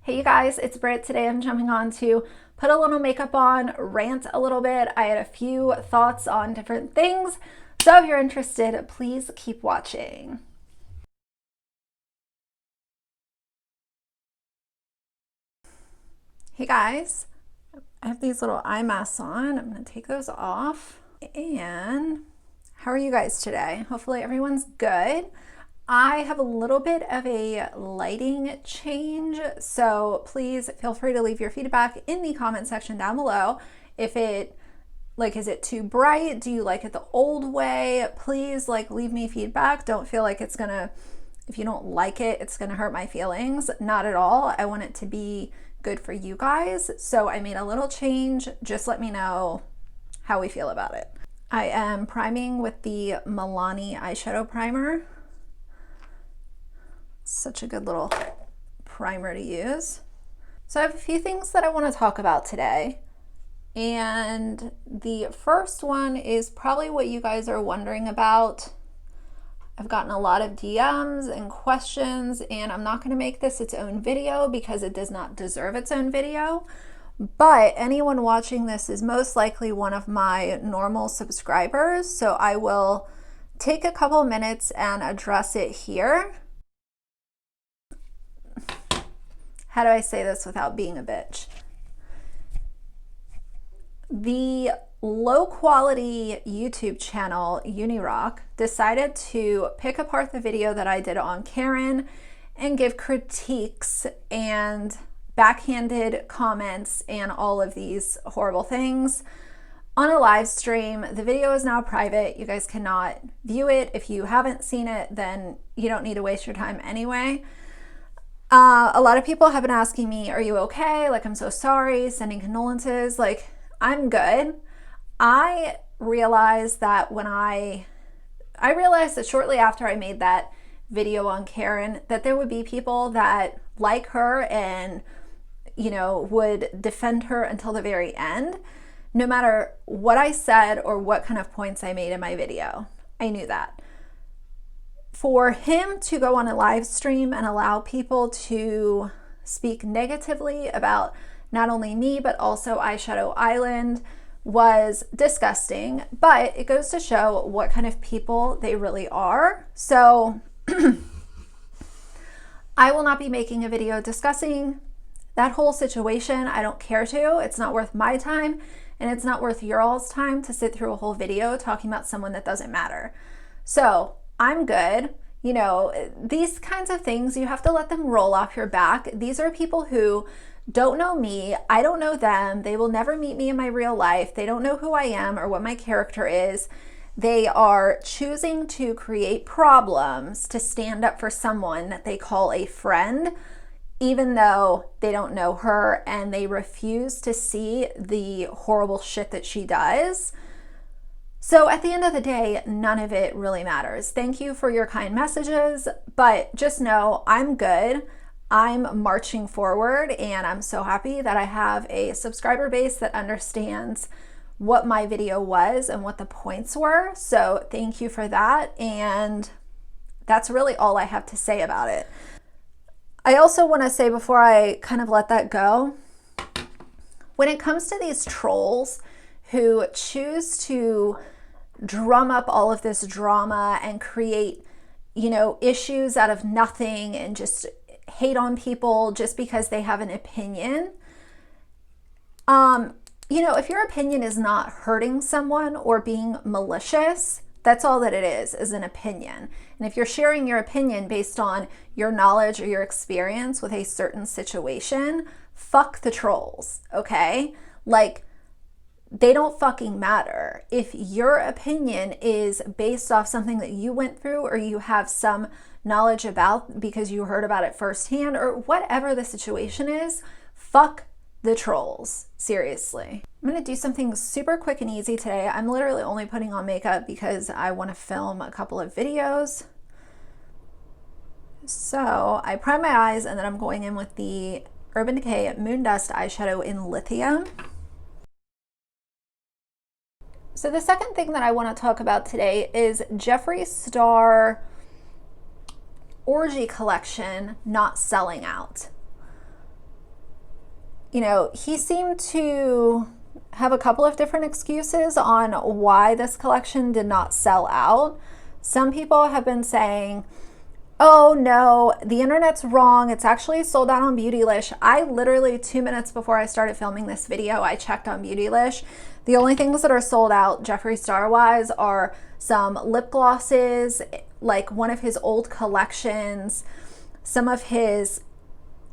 Hey you guys, it's Britt. Today I'm jumping on to put a little makeup on, rant a little bit. I had a few thoughts on different things, so if you're interested, please keep watching. Hey guys, I have these little eye masks on. I'm going to take those off. And how are you guys today? Hopefully everyone's good. I have a little bit of a lighting change, so please feel free to leave your feedback in the comment section down below. If it, is it too bright? Do you like it the old way? Please, leave me feedback. Don't feel like it's gonna, if you don't like it, it's gonna hurt my feelings. Not at all. I want it to be good for you guys. So I made a little change. Just let me know how we feel about it. I am priming with the Milani eyeshadow primer. Such a good little primer to use. So I have a few things that I want to talk about today. And the first one is probably what you guys are wondering about. I've gotten a lot of DMs and questions, and I'm not going to make this its own video because it does not deserve its own video. But anyone watching this is most likely one of my normal subscribers. So I will take a couple minutes and address it here. How do I say this without being a bitch? The low quality YouTube channel UniRock decided to pick apart the video that I did on Karen and give critiques and backhanded comments and all of these horrible things on a live stream. The video is now private. You guys cannot view it. If you haven't seen it, then you don't need to waste your time anyway. A lot of people have been asking me, are you okay? I'm so sorry, sending condolences. I'm good. I realized that shortly after I made that video on Karen, that there would be people that like her and, would defend her until the very end, no matter what I said or what kind of points I made in my video. I knew that. For him to go on a live stream and allow people to speak negatively about not only me, but also Eyeshadow Island was disgusting, but it goes to show what kind of people they really are. So I will not be making a video discussing that whole situation. I don't care to. It's not worth my time, and it's not worth your all's time to sit through a whole video talking about someone that doesn't matter. So I'm good. These kinds of things, you have to let them roll off your back. These are people who don't know me. I don't know them. They will never meet me in my real life. They don't know who I am or what my character is. They are choosing to create problems to stand up for someone that they call a friend, even though they don't know her and they refuse to see the horrible shit that she does. So at the end of the day, none of it really matters. Thank you for your kind messages, but just know I'm good. I'm marching forward, and I'm so happy that I have a subscriber base that understands what my video was and what the points were. So thank you for that. And that's really all I have to say about it. I also want to say, before I kind of let that go, when it comes to these trolls who choose to drum up all of this drama and create, issues out of nothing and just hate on people just because they have an opinion. If your opinion is not hurting someone or being malicious, that's all that it is an opinion. And if you're sharing your opinion based on your knowledge or your experience with a certain situation, fuck the trolls, okay? They don't fucking matter. If your opinion is based off something that you went through or you have some knowledge about because you heard about it firsthand or whatever the situation is, fuck the trolls. Seriously. I'm gonna do something super quick and easy today. I'm literally only putting on makeup because I want to film a couple of videos. So I prime my eyes, and then I'm going in with the Urban Decay Moondust eyeshadow in Lithium. So the second thing that I want to talk about today is Jeffree Star Orgy collection not selling out. you know, he seemed to have a couple of different excuses on why this collection did not sell out. Some people have been saying, oh no, the internet's wrong, it's actually sold out on Beautylish. I literally 2 minutes before I started filming this video, I checked on Beautylish. The only things that are sold out Jeffree Star wise are some lip glosses, like one of his old collections, some of his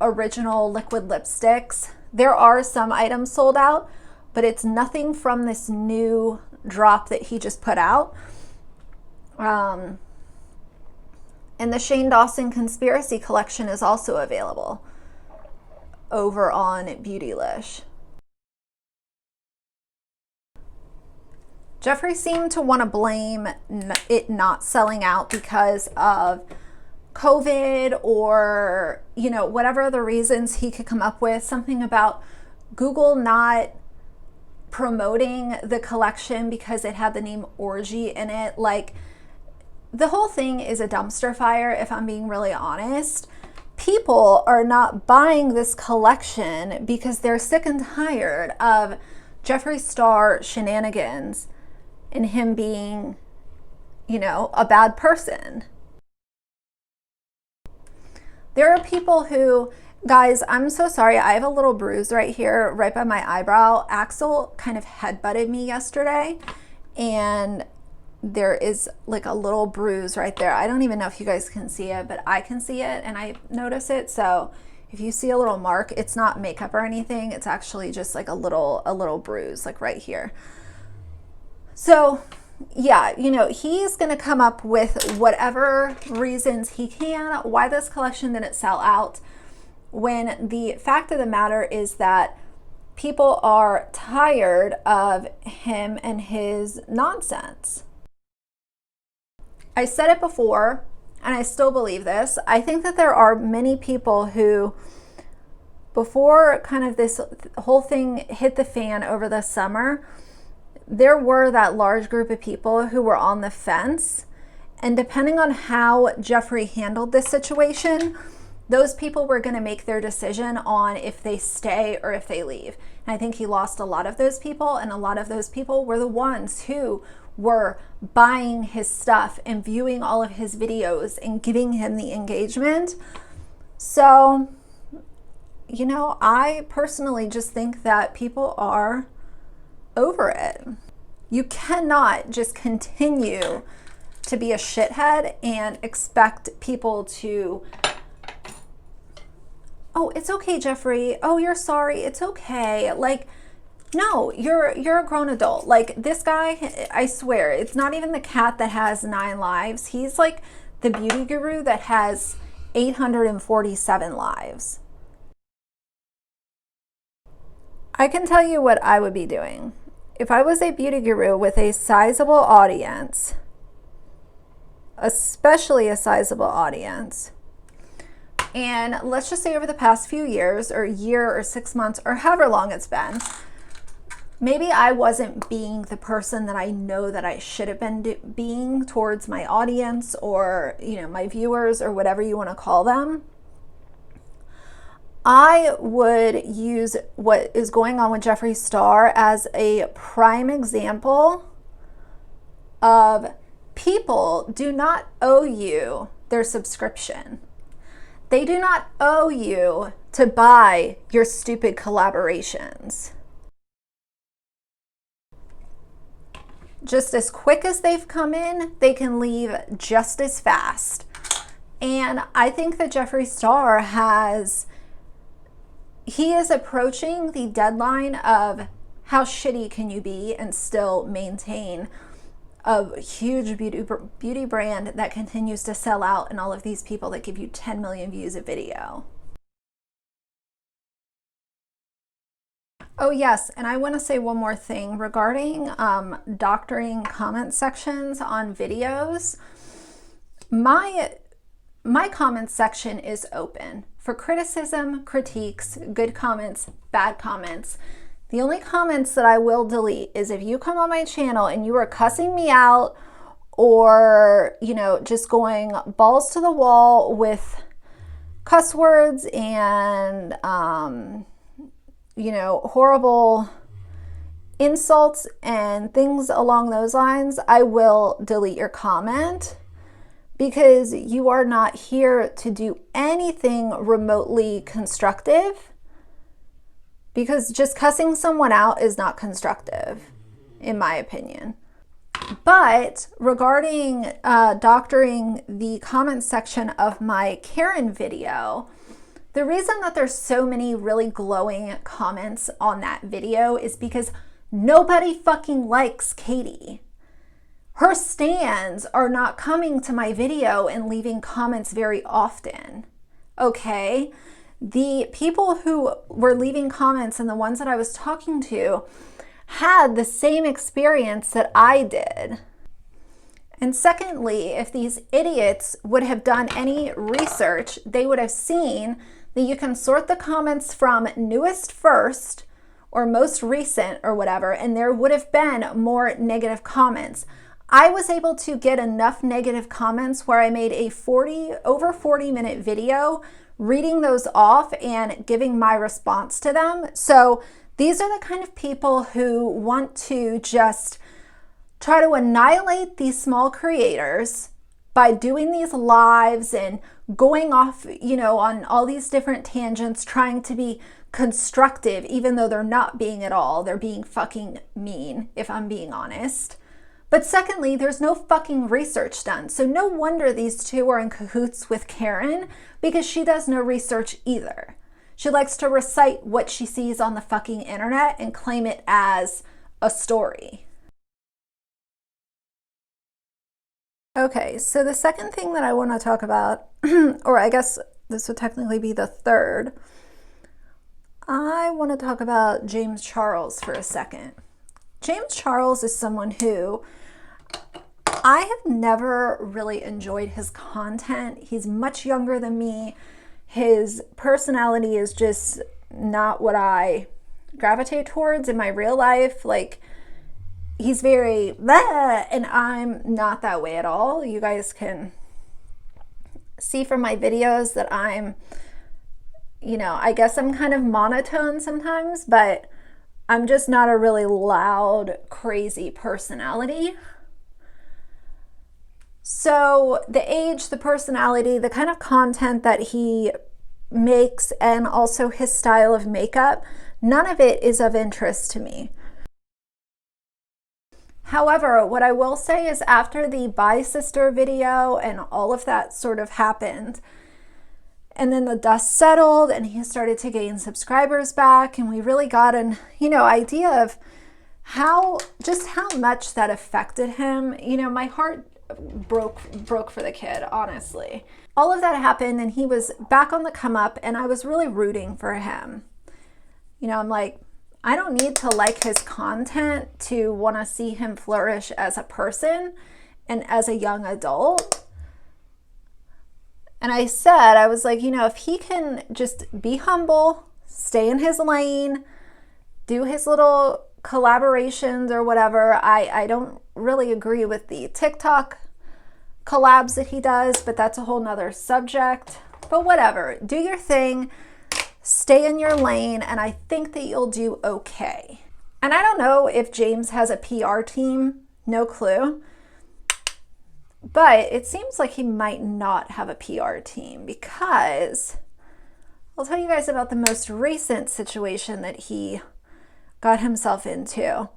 original liquid lipsticks. There are some items sold out, but it's nothing from this new drop that he just put out. And the Shane Dawson Conspiracy Collection is also available over on Beautylish. Jeffree seemed to want to blame it not selling out because of COVID or, you know, whatever other reasons he could come up with. Something about Google not promoting the collection because it had the name Orgy in it. Like, the whole thing is a dumpster fire, if I'm being really honest. People are not buying this collection because they're sick and tired of Jeffree Star shenanigans and him being, you know, a bad person. There are people who, guys, I'm so sorry, I have a little bruise right here, right by my eyebrow. Axel kind of headbutted me yesterday, and there is like a little bruise right there. I don't even know if you guys can see it, but I can see it and I notice it. So if you see a little mark, it's not makeup or anything. It's actually just like a little bruise, like right here. So yeah, you know, he's going to come up with whatever reasons he can why this collection didn't sell out, when the fact of the matter is that people are tired of him and his nonsense. I said it before, and I still believe this. I think that there are many people who, before kind of this whole thing hit the fan over the summer, there were that large group of people who were on the fence. And depending on how Jeffree handled this situation, those people were going to make their decision on if they stay or if they leave. And I think he lost a lot of those people, and a lot of those people were the ones who were buying his stuff and viewing all of his videos and giving him the engagement. So, you know, I personally just think that people are over it. You cannot just continue to be a shithead and expect people to, oh, it's okay, Jeffree. Oh, you're sorry. It's okay. Like, no, you're a grown adult. Like, this guy, I swear, it's not even the cat that has 9 lives. He's like the beauty guru that has 847 lives. I can tell you what I would be doing. If I was a beauty guru with a sizable audience, especially a sizable audience, and let's just say over the past few years or year or 6 months or however long it's been, maybe I wasn't being the person that I know that I should have been being towards my audience, or, you know, my viewers, or whatever you want to call them. I would use what is going on with Jeffree Star as a prime example of people do not owe you their subscription. They do not owe you to buy your stupid collaborations. Just as quick as they've come in, they can leave just as fast. And I think that Jeffree Star he is approaching the deadline of how shitty can you be and still maintain a huge beauty brand that continues to sell out, and all of these people that give you 10 million views a video. Oh yes, and I want to say one more thing regarding doctoring comment sections on videos. My comment section is open for criticism, critiques, good comments, bad comments. The only comments that I will delete is if you come on my channel and you are cussing me out, or, you know, just going balls to the wall with cuss words and, you know, horrible insults and things along those lines, I will delete your comment, because you are not here to do anything remotely constructive, because just cussing someone out is not constructive, in my opinion. But regarding doctoring the comment section of my Karen video, the reason that there's so many really glowing comments on that video is because nobody fucking likes Katie. Her stans are not coming to my video and leaving comments very often, okay? The people who were leaving comments and the ones that I was talking to had the same experience that I did. And secondly, if these idiots would have done any research, they would have seen that you can sort the comments from newest first or most recent or whatever, and there would have been more negative comments. I was able to get enough negative comments where I made a over 40 minute video reading those off and giving my response to them. So these are the kind of people who want to just try to annihilate these small creators by doing these lives and going off, you know, on all these different tangents, trying to be constructive, even though they're not being at all. They're being fucking mean, if I'm being honest. But secondly, there's no fucking research done. So no wonder these two are in cahoots with Karen, because she does no research either. She likes to recite what she sees on the fucking internet and claim it as a story. Okay, so the second thing that I want to talk about, or I guess this would technically be the third, I want to talk about James Charles for a second. James Charles is someone who I have never really enjoyed his content. He's much younger than me. His personality is just not what I gravitate towards in my real life. Like, he's very bleh, and I'm not that way at all. You guys can see from my videos that I'm, you know, I guess I'm kind of monotone sometimes, but I'm just not a really loud, crazy personality. So the age, the personality, the kind of content that he makes, and also his style of makeup, none of it is of interest to me. However, what I will say is after the Bye Sister video and all of that sort of happened, and then the dust settled and he started to gain subscribers back, and we really got an, you know, idea of just how much that affected him. You know, my heart broke for the kid, honestly. All of that happened and he was back on the come up, and I was really rooting for him. You know, I'm like, I don't need to like his content to want to see him flourish as a person and as a young adult. And I said, I was like, you know, if he can just be humble, stay in his lane, do his little collaborations or whatever. I don't really agree with the TikTok collabs that he does, but that's a whole nother subject. But whatever, do your thing, stay in your lane, and I think that you'll do okay. And I don't know if James has a PR team, no clue. But it seems like he might not have a PR team, because I'll tell you guys about the most recent situation that he got himself into.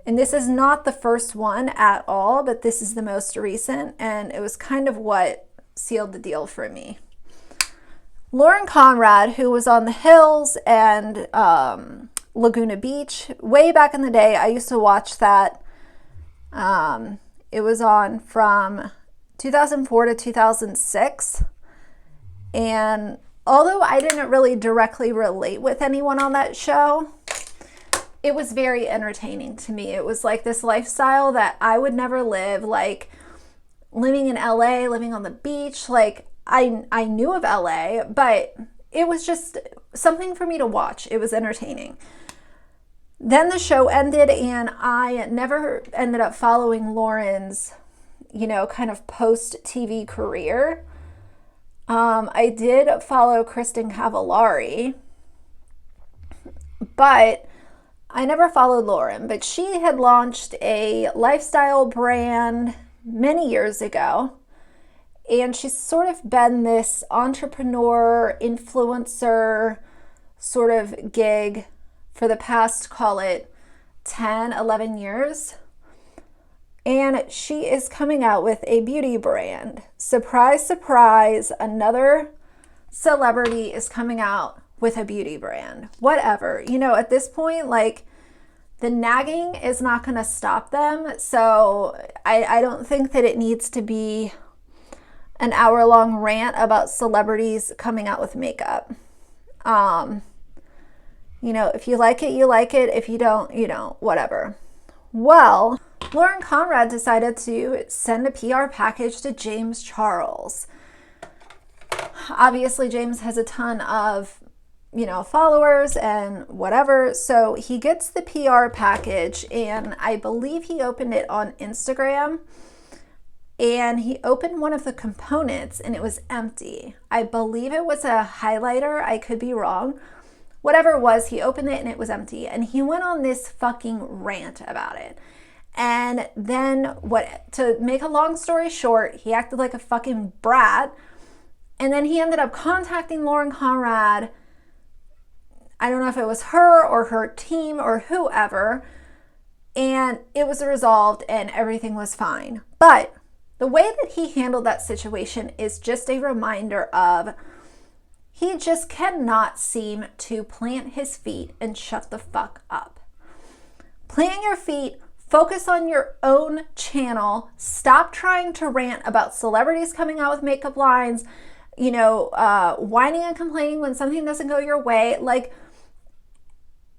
And this is not the first one at all, but this is the most recent, and it was kind of what sealed the deal for me. Lauren Conrad, who was on The Hills and Laguna Beach, way back in the day, I used to watch that. It was on from 2004 to 2006. And although I didn't really directly relate with anyone on that show, it was very entertaining to me. It was like this lifestyle that I would never live, like living in LA, living on the beach. Like I knew of LA, but it was just something for me to watch. It was entertaining. Then the show ended, and I never ended up following Lauren's, you know, kind of post-TV career. I did follow Kristen Cavallari, But I never followed Lauren, but she had launched a lifestyle brand many years ago. And she's sort of been this entrepreneur, influencer sort of gig for the past, call it 10, 11 years. And she is coming out with a beauty brand. Surprise, surprise, another celebrity is coming out with a beauty brand. Whatever. You know, at this point, like, the nagging is not going to stop them. So I don't think that it needs to be an hour-long rant about celebrities coming out with makeup. You know, if you like it, you like it. If you don't, you don't, whatever. Well, Lauren Conrad decided to send a PR package to James Charles. Obviously, James has a ton of, you know, followers and whatever. So he gets the PR package, and I believe he opened it on Instagram. And he opened one of the components and it was empty. I believe it was a highlighter. I could be wrong. Whatever it was, he opened it and it was empty. And he went on this fucking rant about it. And then to make a long story short, he acted like a fucking brat. And then he ended up contacting Lauren Conrad. I don't know if it was her or her team or whoever. And it was resolved and everything was fine. But the way that he handled that situation is just a reminder of he just cannot seem to plant his feet and shut the fuck up. Plant your feet, focus on your own channel, stop trying to rant about celebrities coming out with makeup lines, you know, whining and complaining when something doesn't go your way. Like,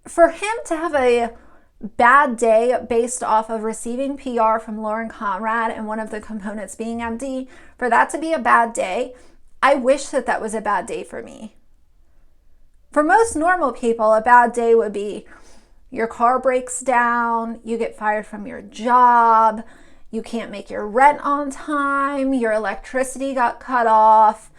for him to have a bad day based off of receiving PR from Lauren Conrad and one of the components being empty, for that to be a bad day, I wish that that was a bad day for me. For most normal people, a bad day would be your car breaks down, you get fired from your job, you can't make your rent on time, your electricity got cut off,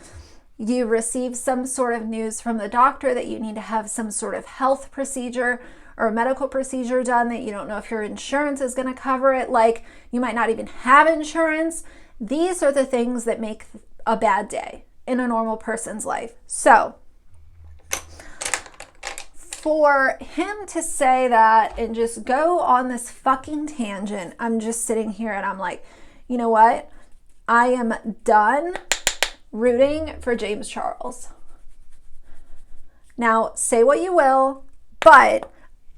you receive some sort of news from the doctor that you need to have some sort of health procedure or a medical procedure done that you don't know if your insurance is going to cover it. Like, you might not even have insurance. These are the things that make a bad day in a normal person's life. So for him to say that and just go on this fucking tangent, I'm just sitting here and I'm like, you know what? I am done rooting for James Charles. Now, say what you will, but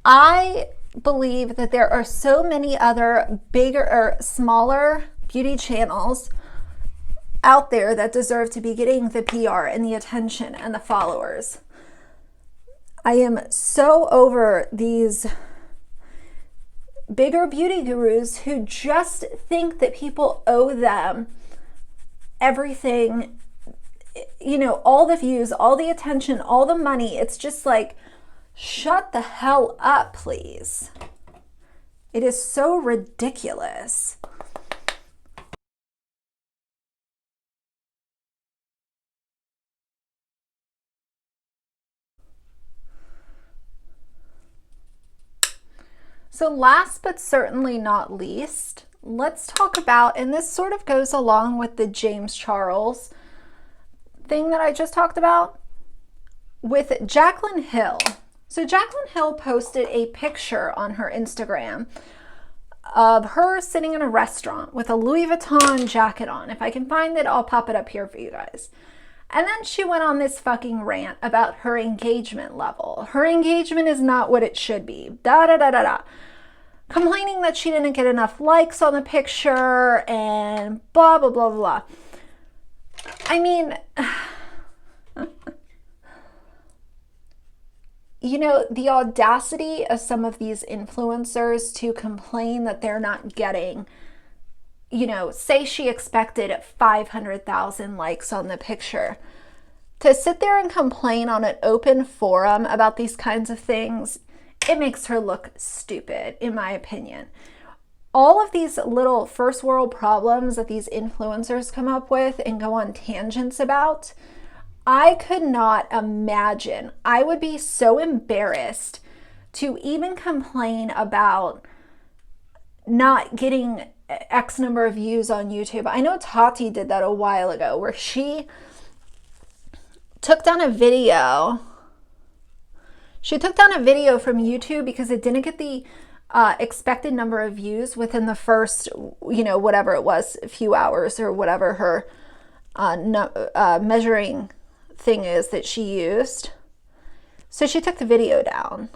I believe that there are so many other bigger or smaller beauty channels out there that deserve to be getting the PR and the attention and the followers. I am so over these bigger beauty gurus who just think that people owe them everything, you know, all the views, all the attention, all the money. It's just like, shut the hell up, please. It is so ridiculous. So last but certainly not least, let's talk about, and this sort of goes along with the James Charles thing that I just talked about, with Jaclyn Hill. So Jaclyn Hill posted a picture on her Instagram of her sitting in a restaurant with a Louis Vuitton jacket on. If I can find it, I'll pop it up here for you guys. And then she went on this fucking rant about her engagement level. Her engagement is not what it should be. Complaining that she didn't get enough likes on the picture and blah, blah, blah, blah. I mean, you know, the audacity of some of these influencers to complain that they're not getting, you know, say she expected 500,000 likes on the picture. To sit there and complain on an open forum about these kinds of things, it makes her look stupid, in my opinion. All of these little first world problems that these influencers come up with and go on tangents about, I could not imagine. I would be so embarrassed to even complain about not getting X number of views on YouTube. I know Tati did that a while ago where she took down a video. She took down a video from YouTube because it didn't get the expected number of views within the first, you know, whatever it was, a few hours or whatever her measuring thing is that she used. So she took the video down.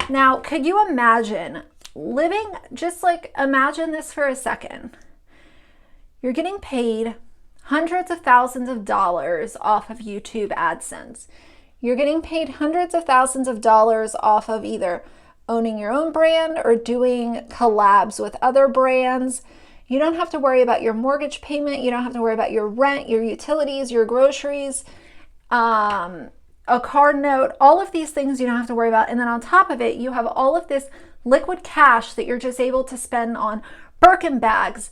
Now, could you imagine living, just like imagine this for a second. You're getting paid hundreds of thousands of dollars off of YouTube AdSense. You're getting paid hundreds of thousands of dollars off of either owning your own brand or doing collabs with other brands. You don't have to worry about your mortgage payment. You don't have to worry about your rent, your utilities, your groceries, a card note, all of these things you don't have to worry about. And then on top of it, you have all of this liquid cash that you're just able to spend on Birkin bags,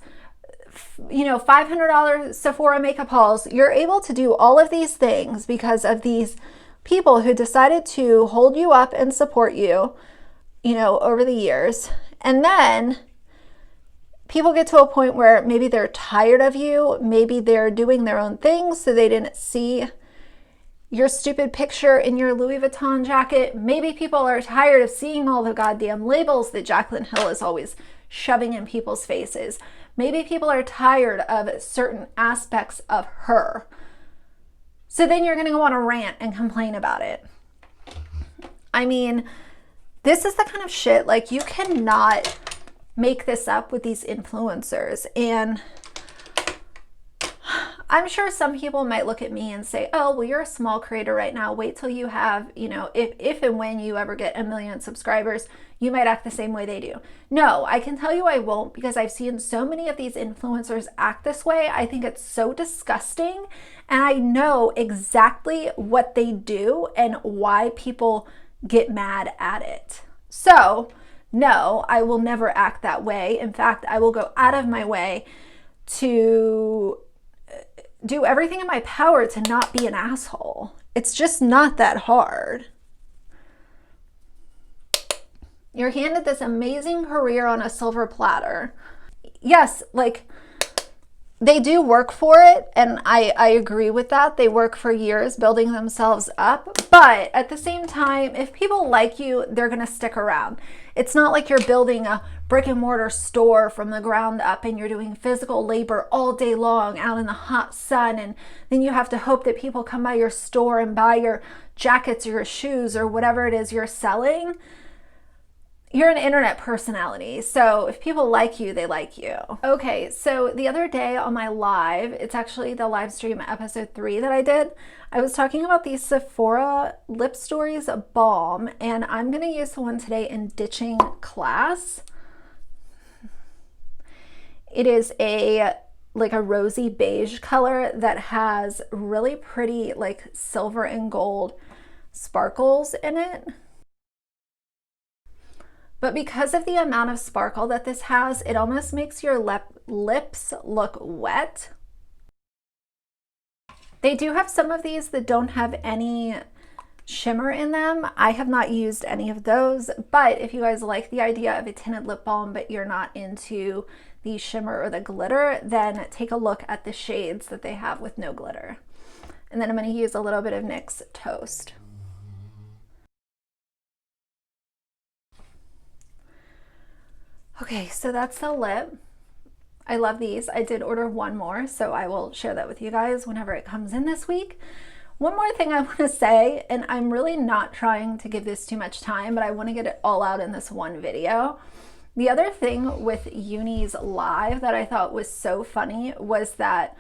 you know, $500 Sephora makeup hauls. You're able to do all of these things because of these people who decided to hold you up and support you, you know, over the years. And then people get to a point where maybe they're tired of you. Maybe they're doing their own things, so they didn't see your stupid picture in your Louis Vuitton jacket. Maybe people are tired of seeing all the goddamn labels that Jaclyn Hill is always shoving in people's faces. Maybe people are tired of certain aspects of her. So then you're gonna go on a rant and complain about it. I mean, this is the kind of shit, like, you cannot make this up with these influencers. And I'm sure some people might look at me and say, oh, well, you're a small creator right now. Wait till you have, you know, if and when you ever get 1 million subscribers, you might act the same way they do. No, I can tell you I won't, because I've seen so many of these influencers act this way. I think it's so disgusting. And I know exactly what they do and why people get mad at it. So no, I will never act that way. In fact, I will go out of my way to do everything in my power to not be an asshole. It's just not that hard. You're handed this amazing career on a silver platter. Yes, like, they do work for it, and I agree with that. They work for years building themselves up, but at the same time, if people like you, they're gonna stick around. It's not like you're building a brick and mortar store from the ground up and you're doing physical labor all day long out in the hot sun, and then you have to hope that people come by your store and buy your jackets or your shoes or whatever it is you're selling. You're an internet personality, so if people like you, they like you. Okay, so the other day on my live, it's actually the live stream episode 3 that I did, I was talking about the Sephora Lip Stories Balm, and I'm gonna use the one today in Ditching Class. It is like a rosy beige color that has really pretty, like, silver and gold sparkles in it. But because of the amount of sparkle that this has, it almost makes your lips look wet. They do have some of these that don't have any shimmer in them. I have not used any of those, but if you guys like the idea of a tinted lip balm, but you're not into the shimmer or the glitter, then take a look at the shades that they have with no glitter. And then I'm going to use a little bit of NYX Toast. Okay, so that's the lip. I love these. I did order one more, so I will share that with you guys whenever it comes in this week. One more thing I want to say, and I'm really not trying to give this too much time, but I want to get it all out in this one video. The other thing with Uni's live that I thought was so funny was that,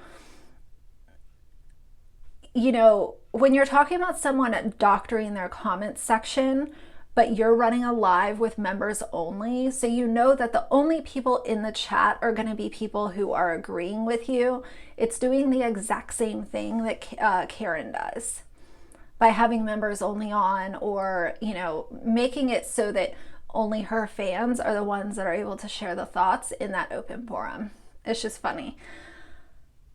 you know, when you're talking about someone doctoring their comments section, but you're running a live with members only, so you know that the only people in the chat are going to be people who are agreeing with you. It's doing the exact same thing that Karen does by having members only on, or, you know, making it so that only her fans are the ones that are able to share the thoughts in that open forum. It's just funny.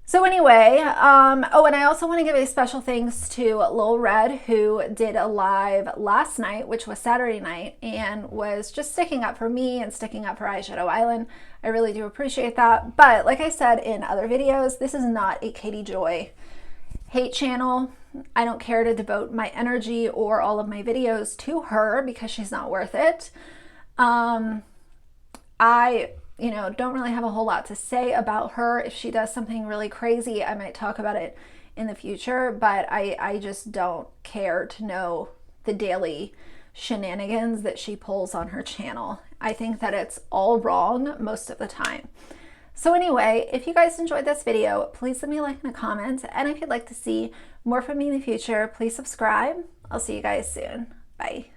So anyway, oh, and I also want to give a special thanks to Lil Red, who did a live last night, which was Saturday night, and was just sticking up for me and sticking up for Eyeshadow Island. I really do appreciate that. But like I said in other videos, this is not a Katie Joy hate channel. I don't care to devote my energy or all of my videos to her because she's not worth it. You know, don't really have a whole lot to say about her. If she does something really crazy, I might talk about it in the future, but I just don't care to know the daily shenanigans that she pulls on her channel. I think that it's all wrong most of the time. So anyway, if you guys enjoyed this video, please leave me a like and a comment, and if you'd like to see more from me in the future, please subscribe. I'll see you guys soon. Bye.